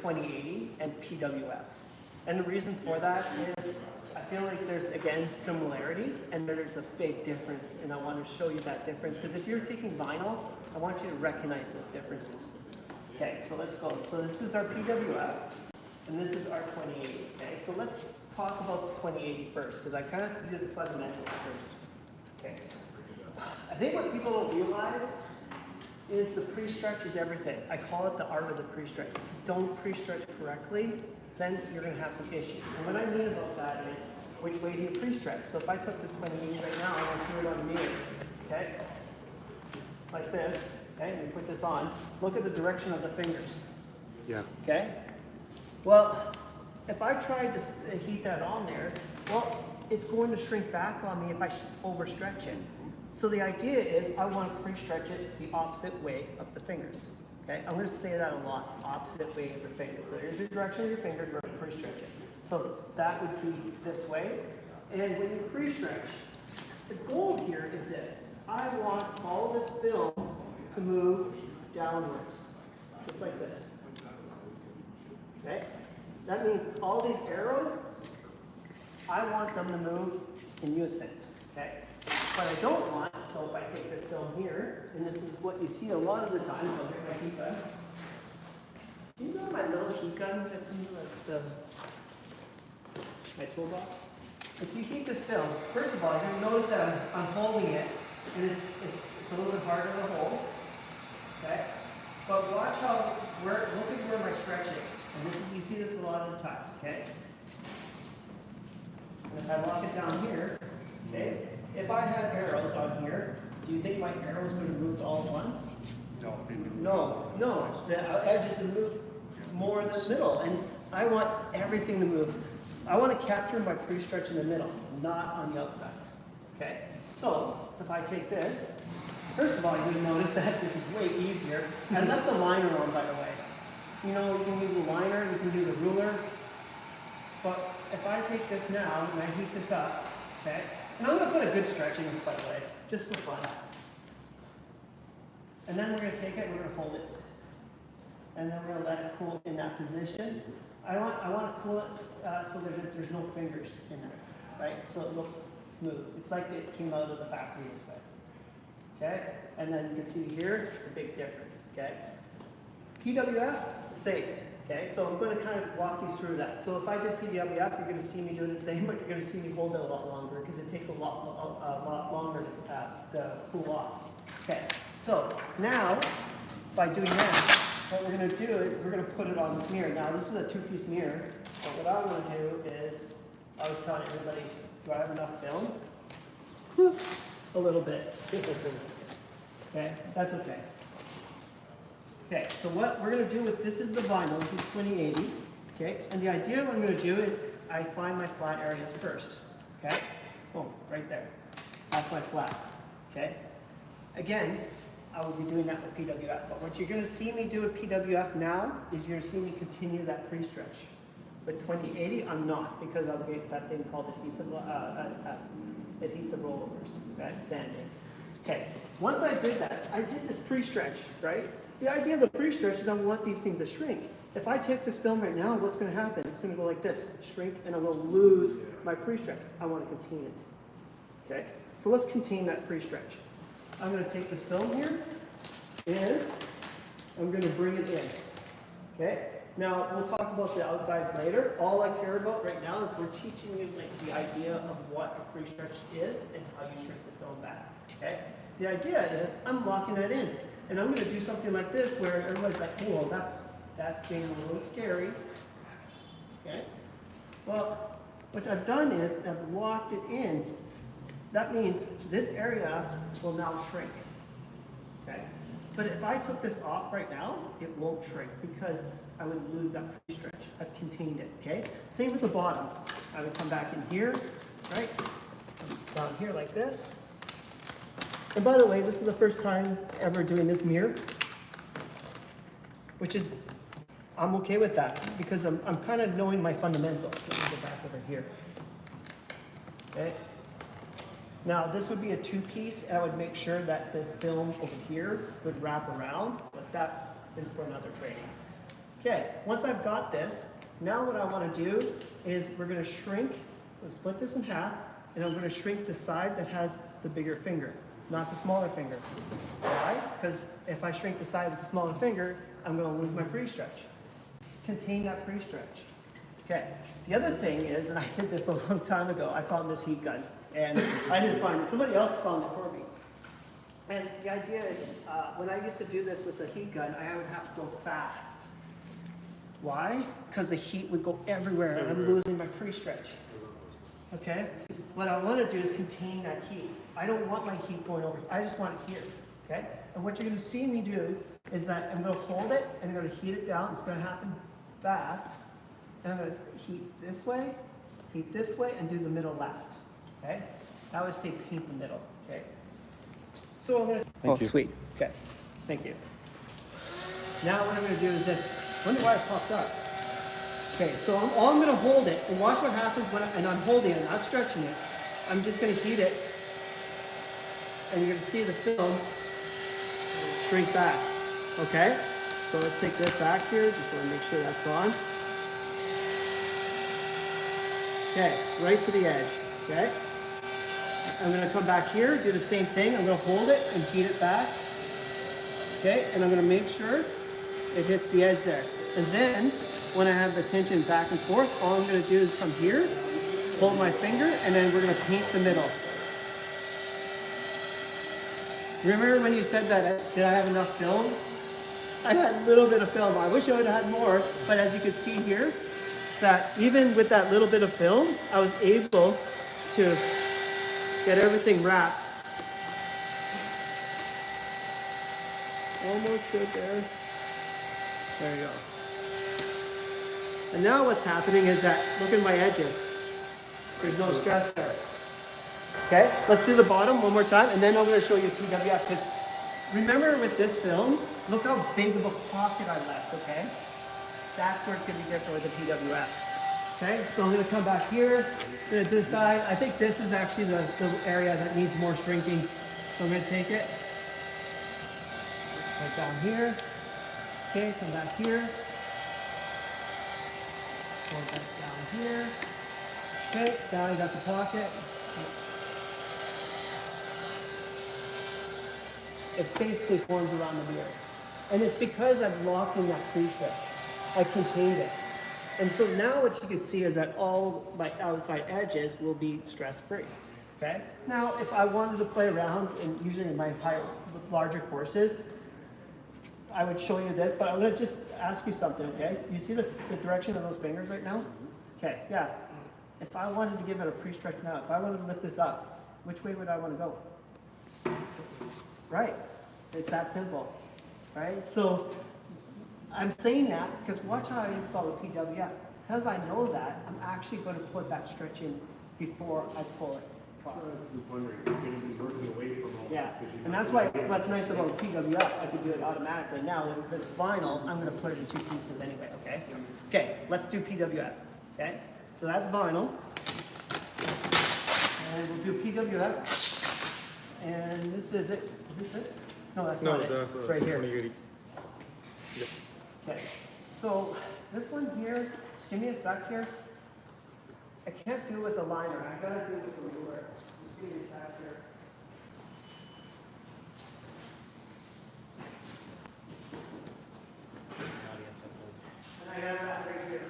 2080 and PWF. And the reason for that is I feel like there's, again, similarities, and there's a big difference, and I want to show you that difference, because if you're taking vinyl, I want you to recognize those differences. Okay, so let's go. So this is our PWF, and this is our 2080, okay? So let's talk about the 2080 first, because I kind of do the fundamentals first, okay? I think what people don't realize is the pre-stretch is everything. I call it the art of the pre-stretch. If you don't pre-stretch correctly, then you're going to have some issues. And what I mean about that is, which way do you pre-stretch? So if I took this 2080 right now, I'm going to do it on me, okay? Like this, okay? And you put this on. Look at the direction of the fingers. Yeah. Okay? Well, if I tried to heat that on there, well, it's going to shrink back on me if I overstretch it. So the idea is I want to pre-stretch it the opposite way of the fingers. Okay, I'm going to say that a lot, opposite way of your fingers. So here's the direction of your fingers, we're going to pre-stretch it. So that would be this way. And when you pre-stretch, the goal here is this. I want all this film to move downwards, just like this. Okay? That means all these arrows, I want them to move in unison. Okay? What I don't want, so if I take this film here, and this is what you see a lot of the time, I'll get my heat gun. Do you know my little heat gun that's in my toolbox? If you heat this film, first of all, you're going to notice that I'm holding it, and it's a little bit harder to hold. Okay? But watch how, look at where my stretch is. And this is, you see this a lot of the times, okay? And if I lock it down here, okay? If I had arrows on here, do you think my arrows would have moved all at once? No. No. The edges would move more in the middle, and I want everything to move. I want to capture my pre-stretch in the middle, not on the outsides. Okay? So, if I take this, first of all, you're going to notice that this is way easier. I left the liner on, by the way. You know, you can use a liner, you can use a ruler, but if I take this now and I heat this up, okay? And I'm going to put a good stretch in this, by the way, just for fun. And then we're going to take it and we're going to hold it. And then we're going to let it cool in that position. I want to cool it so that there's no fingers in there, right? So it looks smooth. It's like it came out of the factory this way. Okay? And then you can see here the big difference. Okay? PWF, same. Okay, so I'm going to kind of walk you through that. So if I did PWF, you're going to see me doing the same, but you're going to see me hold it a lot longer because it takes a lot longer to cool off. Okay, so now by doing that, what we're going to do is we're going to put it on this mirror. Now this is a two-piece mirror, but what I want to do is, I was telling everybody, do I have enough film? A little bit. Okay, that's okay. Okay, so what we're going to do with this is the vinyl, this is 2080, okay? And the idea of what I'm going to do is I find my flat areas first, okay? Boom, right there. That's my flat, okay? Again, I will be doing that with PWF, but what you're going to see me do with PWF now is you're going to see me continue that pre-stretch. With 2080, I'm not, because I'll get that thing called adhesive rollovers, okay? Sanding. Okay, once I did that, I did this pre-stretch, right? The idea of the pre-stretch is I want these things to shrink. If I take this film right now, what's going to happen? It's going to go like this, shrink, and I'm going to lose my pre-stretch. I want to contain it. Okay? So let's contain that pre-stretch. I'm going to take this film here, and I'm going to bring it in. Okay? Now, we'll talk about the outsides later. All I care about right now is we're teaching you like the idea of what a pre-stretch is and how you shrink the film back. Okay? The idea is I'm locking that in. And I'm going to do something like this where everybody's like, whoa, that's being a little scary. Okay? Well, what I've done is I've locked it in. That means this area will now shrink. Okay? But if I took this off right now, it won't shrink because I would lose that pre-stretch. I've contained it. Okay? Same with the bottom. I would come back in here, right? Down here like this. And by the way, this is the first time ever doing this mirror, which is, I'm okay with that because I'm kind of knowing my fundamentals. Let me go back over here. Okay. Now this would be a two-piece. I would make sure that this film over here would wrap around, but that is for another training. Okay, once I've got this, now what I want to do is we're going to shrink, we'll split this in half, and I'm going to shrink the side that has the bigger finger, not the smaller finger. Why? Because if I shrink the side with the smaller finger, I'm going to lose my pre-stretch. Contain that pre-stretch. Okay, the other thing is, and I did this a long time ago, I found this heat gun, and I didn't find it, somebody else found it for me. And the idea is, when I used to do this with the heat gun, I would have to go fast. Why? Because the heat would go everywhere and I'm losing my pre-stretch. Okay? What I want to do is contain that heat. I don't want my heat going over. I just want it here. Okay? And what you're going to see me do is that I'm going to hold it and I'm going to heat it down. It's going to happen fast. And I'm going to heat this way, and do the middle last. Okay? I always say paint the middle. Okay? So I'm going to... Thank you. Sweet. Okay. Thank you. Now what I'm going to do is this. I wonder why it popped up. Okay, so I'm going to hold it, and watch what happens when and I'm holding it, not stretching it. I'm just going to heat it, and you're going to see the film shrink back. Okay? So let's take this back here, just want to make sure that's gone. Okay, right to the edge. Okay? I'm going to come back here, do the same thing. I'm going to hold it and heat it back. Okay, and I'm going to make sure it hits the edge there. And then, when I have the tension back and forth, all I'm going to do is come here, hold my finger, and then we're going to paint the middle. Remember when you said that, did I have enough film? I had a little bit of film. I wish I would have had more, but as you can see here, that even with that little bit of film, I was able to get everything wrapped. Almost good there. There you go. And now what's happening is that, look at my edges. There's no stress there. Okay, let's do the bottom one more time, and then I'm going to show you PWF. Because remember with this film, look how big of a pocket I left, okay? That's where it's going to be different with the PWF. Okay, so I'm going to come back here, going to decide. I think this is actually the area that needs more shrinking. So I'm going to take it right down here. Okay, come back here. Go back down here. Okay, now you got the pocket. It basically forms around the mirror. And it's because I'm locked in that pre-stretch. I contained it. And so now what you can see is that all my outside edges will be stress-free. Okay? Now, if I wanted to play around, and usually in my larger courses, I would show you this, but I'm going to just ask you something, okay? Do you see the direction of those fingers right now? Okay, yeah. If I wanted to give it a pre-stretch now, if I wanted to lift this up, which way would I want to go? Right. It's that simple, right? So I'm saying that because watch how I install the PWF. Because I know that, I'm actually going to put that stretch in before I pull it across. I was just wondering, you're going to be working away from all Yeah, that. and that's why what's nice about PWF, I can do it automatically. Now with this vinyl, I'm going to put it in two pieces anyway, okay? Okay, let's do PWF, okay? So that's vinyl. And we'll do PWF. And this is it. Is this it? No, that's not it. It's right here. 2080. Yeah. Okay, so this one here, just give me a sec here. I can't do it with the liner, I gotta do it with the ruler. Just give me a sec here. And I have that right here.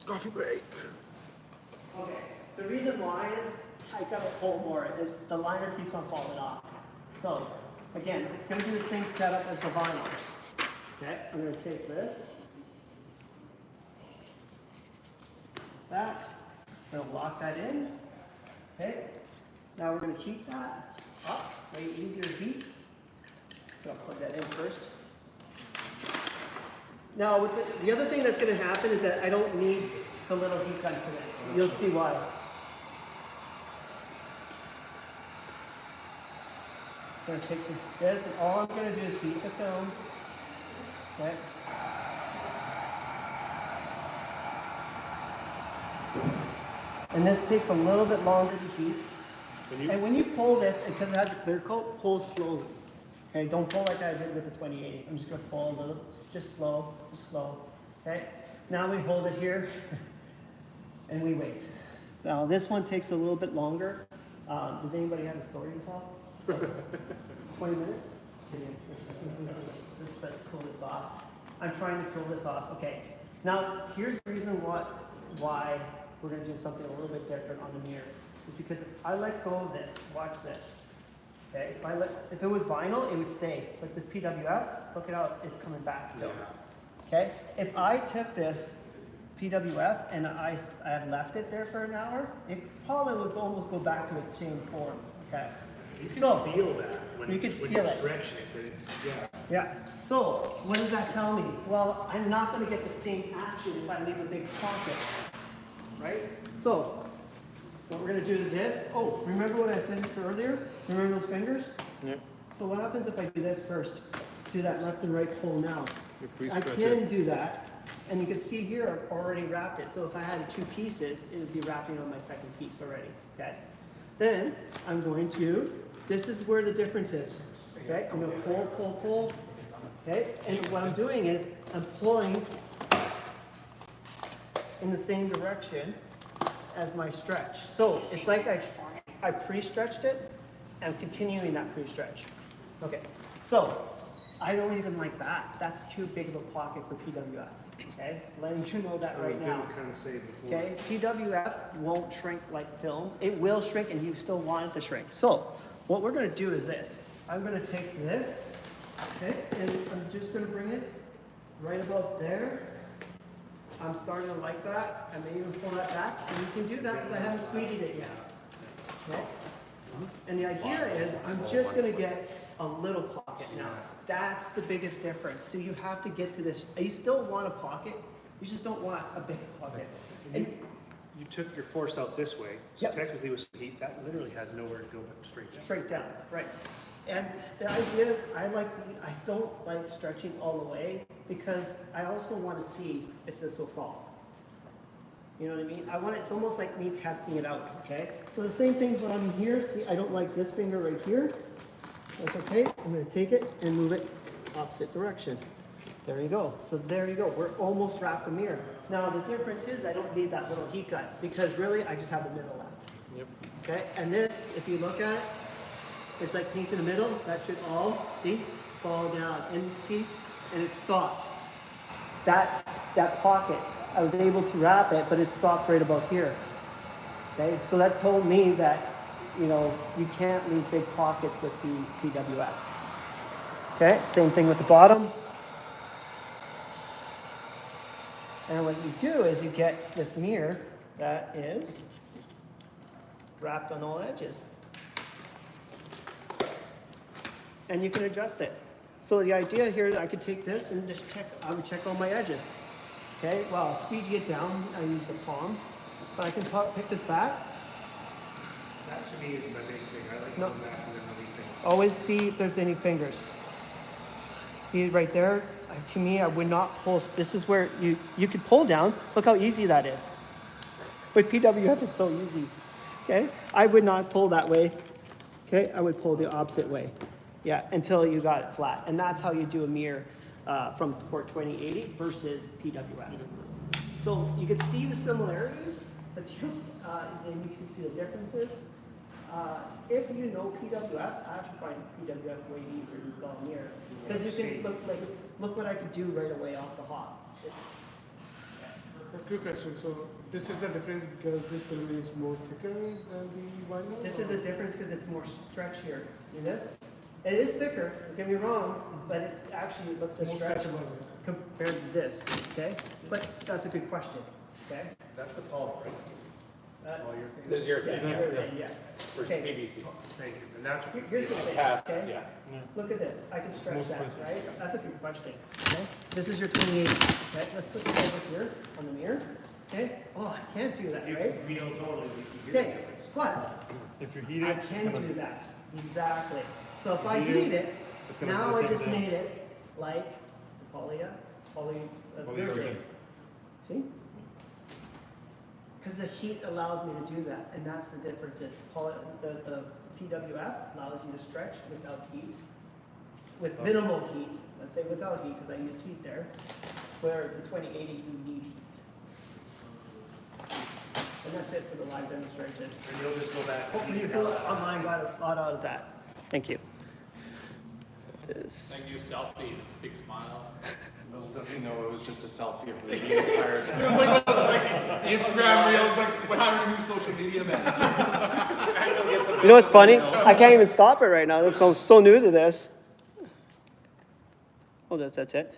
Coffee break. Okay, the reason why is I gotta pull more. The liner keeps on falling off. So, again, it's gonna be the same setup as the vinyl. Okay, I'm going to take this, that, I'm going to lock that in. Okay, now we're going to heat that up, way easier to heat. So I'll plug that in first. Now, with the other thing that's going to happen is that I don't need the little heat gun for this. You'll see why. I'm going to take this, and all I'm going to do is heat the film. Okay. And this takes a little bit longer to heat. And when you pull this, because it has a clear coat, pull slowly. Okay, don't pull like I did with the 2080. I'm just going to pull a little, just slow, Okay, now we hold it here and we wait. Now this one takes a little bit longer. Does anybody have a story to tell? 20 minutes? Let's cool this off. I'm trying to cool this off. Okay, now here's the reason why we're going to do something a little bit different on the mirror. It's because if I let go of this, watch this. Okay, if it was vinyl, it would stay. But this PWF, look it out, it's coming back still. Okay, if I took this PWF and I left it there for an hour, it probably would almost go back to its same form. Okay, You can feel that when you can when feel you're it. stretching it. But it's, Yeah. So what does that tell me? Well, I'm not going to get the same action if I leave a big pocket, right? So what we're going to do is this. Oh, remember what I said earlier? Remember those fingers? Yep. So what happens if I do this first? Do that left and right pull now. You I pre-stretch can it. do that. And you can see here I've already wrapped it. So if I had 2 pieces, it would be wrapping on my second piece already. Okay. Then I'm going to, this is where the difference is. Okay, I'm going to pull, pull, pull. Okay, and what I'm doing is I'm pulling in the same direction as my stretch. So it's like I pre-stretched it. I'm continuing that pre-stretch. Okay, so I don't even like that. That's too big of a pocket for PWF. Okay, letting you know that I was right going now. to kind of say before. Okay, PWF won't shrink like film. It will shrink and you still want it to shrink. So what we're going to do is this. I'm going to take this, okay, and I'm just going to bring it right about there. I'm starting to like that. I may even pull that back. And you can do that because I haven't squeegeed it yet. Okay? And the idea is I'm just going to get a little pocket now. That's the biggest difference. So you have to get to this. You still want a pocket. You just don't want a big pocket. And You took your force out this way, so Yep. technically with some heat, that literally has nowhere to go but straight down. straight down, right. And the idea, I don't like stretching all the way because I also want to see if this will fall. You know what I mean? It's almost like me testing it out, okay? So the same thing when I'm here, see, I don't like this finger right here. That's okay. I'm going to take it and move it opposite direction. There you go. So there you go. We're almost wrapped the mirror. Now the difference is I don't need that little heat gun because really I just have the middle left. Yep. Okay, and this, if you look at it, it's like pink in the middle. That should all, see, fall down. And see, and it stopped. That pocket, I was able to wrap it, but it stopped right about here. Okay, so that told me that, you know, you can't leave big pockets with the PWF. Okay, same thing with the bottom. And what you do is you get this mirror that is wrapped on all edges. And you can adjust it. So the idea here is I could take this and just I would check all my edges. Okay, well, I'll squeegee it down. I use the palm. But I can pick this back. That to me is my big thing. I like No. going back and then everything. Always see if there's any fingers. See right there? To me, I would not pull. This is where you could pull down. Look how easy that is. With PWF, it's so easy. Okay? I would not pull that way. Okay? I would pull the opposite way. Yeah, until you got it flat. And that's how you do a mirror from Port 2080 versus PWF. So you can see the similarities, but and you can see the differences. If you know PWF, I actually find PWF way easier to install a mirror. Because you can look what I could do right away off the hop. A quick question. So this is the difference because this film is more thicker than the vinyl? This is a difference because it's more stretch here. See this? It is thicker, don't get me wrong, but it's actually, look, the More stretch stretchable. compared to this, okay? But that's a good question, okay? That's the polymer, right? That's all your thing. This is your Yeah, thing. yeah. For Okay. PVC. Thank you. And that's what Here's the thing, Cast, okay? yeah. Look at this, I can stretch Most that, places. right? That's a good question, okay? This is your 28, okay? Let's put this over here on the mirror, okay? Oh, I can't do that, you right? feel totally. You hear the Okay, difference. but If you heat I it, can do that, exactly. So if I Heat heat it, it, it's gonna now I break it just down. made it like the polyurethane. See? Because the heat allows me to do that, and that's the difference. Is the PWF allows you to stretch without heat, with minimal heat. Let's say without heat, because I used heat there. where the 2080s we need heat. And that's it for the live demonstration. And you'll just go back. Hopefully you pull it online right out of that. Thank you. Thank you, selfie, big smile. Little does he know it was just a selfie of the entire time. It was like Instagram reels, like we're hiring a new social media man. You know what's funny? I can't even stop it right now. I'm so new to this. Oh, that's it.